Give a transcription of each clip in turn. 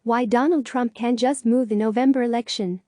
Why Donald Trump can't just move the November election.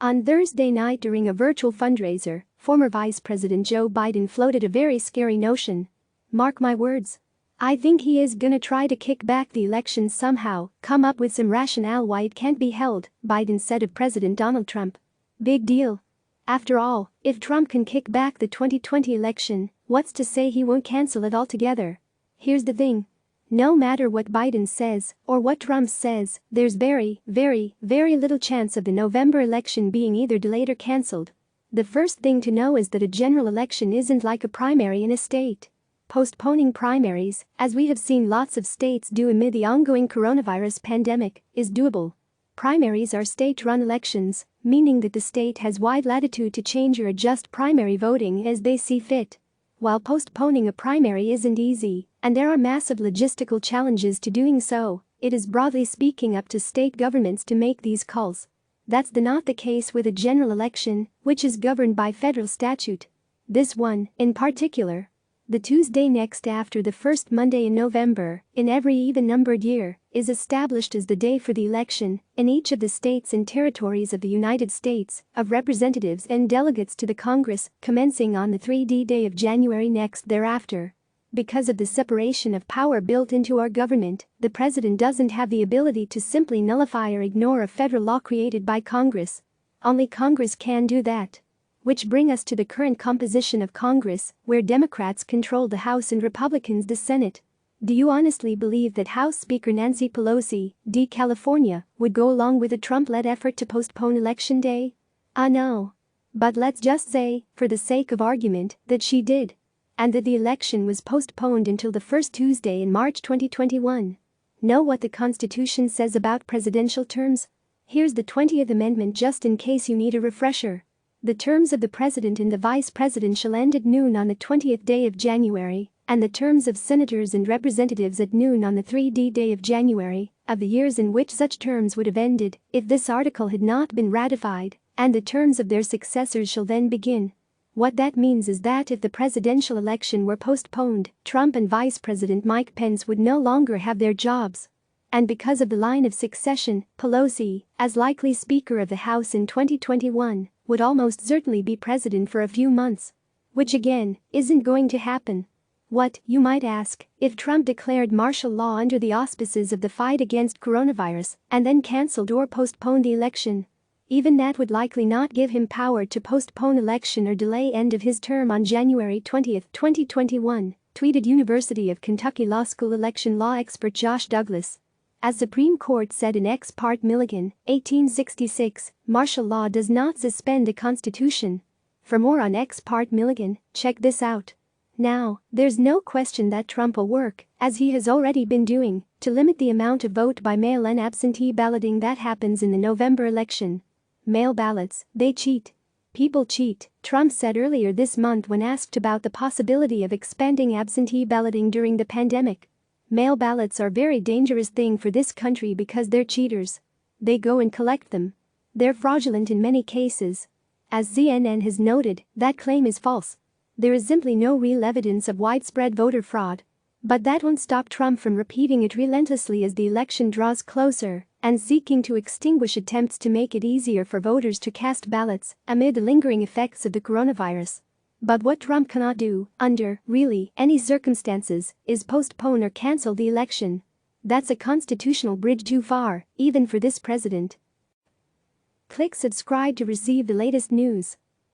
On Thursday night during a virtual fundraiser, former Vice President Joe Biden floated a very scary notion. Mark my words. I think he is gonna try to kick back the election somehow, come up with some rationale why it can't be held, Biden said of President Donald Trump. Big deal. After all, if Trump can kick back the 2020 election, what's to say he won't cancel it altogether? Here's the thing. No matter what Biden says or what Trump says, there's very little chance of the November election being either delayed or cancelled. The first thing to know is that a general election isn't like a primary in a state. Postponing primaries, as we have seen lots of states do amid the ongoing coronavirus pandemic, is doable. Primaries are state-run elections, meaning that the state has wide latitude to change or adjust primary voting as they see fit. While postponing a primary isn't easy, and there are massive logistical challenges to doing so, it is broadly speaking up to state governments to make these calls. That's not the case with a general election, which is governed by federal statute. This one, in particular, the Tuesday next after the first Monday in November, in every even-numbered year, is established as the day for the election, in each of the states and territories of the United States, of representatives and delegates to the Congress, commencing on the 3D day of January next thereafter. Because of the separation of power built into our government, the president doesn't have the ability to simply nullify or ignore a federal law created by Congress. Only Congress can do that. Which brings us to the current composition of Congress, where Democrats control the House and Republicans the Senate. Do you honestly believe that House Speaker Nancy Pelosi, D. California, would go along with a Trump-led effort to postpone Election Day? No. But let's just say, for the sake of argument, that she did. And that the election was postponed until the first Tuesday in March 2021. Know what the Constitution says about presidential terms? Here's the 20th Amendment just in case you need a refresher. The terms of the president and the vice president shall end at noon on the 20th day of January, and the terms of senators and representatives at noon on the 3D day of January, of the years in which such terms would have ended, if this article had not been ratified, and the terms of their successors shall then begin. What that means is that if the presidential election were postponed, Trump and Vice President Mike Pence would no longer have their jobs. And because of the line of succession, Pelosi, as likely Speaker of the House in 2021, would almost certainly be president for a few months. Which again, isn't going to happen. What, you might ask, if Trump declared martial law under the auspices of the fight against coronavirus and then cancelled or postponed the election? Even that would likely not give him power to postpone election or delay end of his term on January 20, 2021, tweeted University of Kentucky Law School election law expert Josh Douglas. As Supreme Court said in Ex parte Milligan, 1866, martial law does not suspend the Constitution. For more on Ex parte Milligan, check this out. Now, there's no question that Trump will work, as he has already been doing, to limit the amount of vote by mail-in absentee balloting that happens in the November election. Mail ballots, they cheat. People cheat, Trump said earlier this month when asked about the possibility of expanding absentee balloting during the pandemic. Mail ballots are a very dangerous thing for this country because they're cheaters. They go and collect them. They're fraudulent in many cases. As CNN has noted, that claim is false. There is simply no real evidence of widespread voter fraud. But that won't stop Trump from repeating it relentlessly as the election draws closer and seeking to extinguish attempts to make it easier for voters to cast ballots amid the lingering effects of the coronavirus. But what Trump cannot do, under, really, any circumstances, is postpone or cancel the election. That's a constitutional bridge too far, even for this president. Click subscribe to receive the latest news.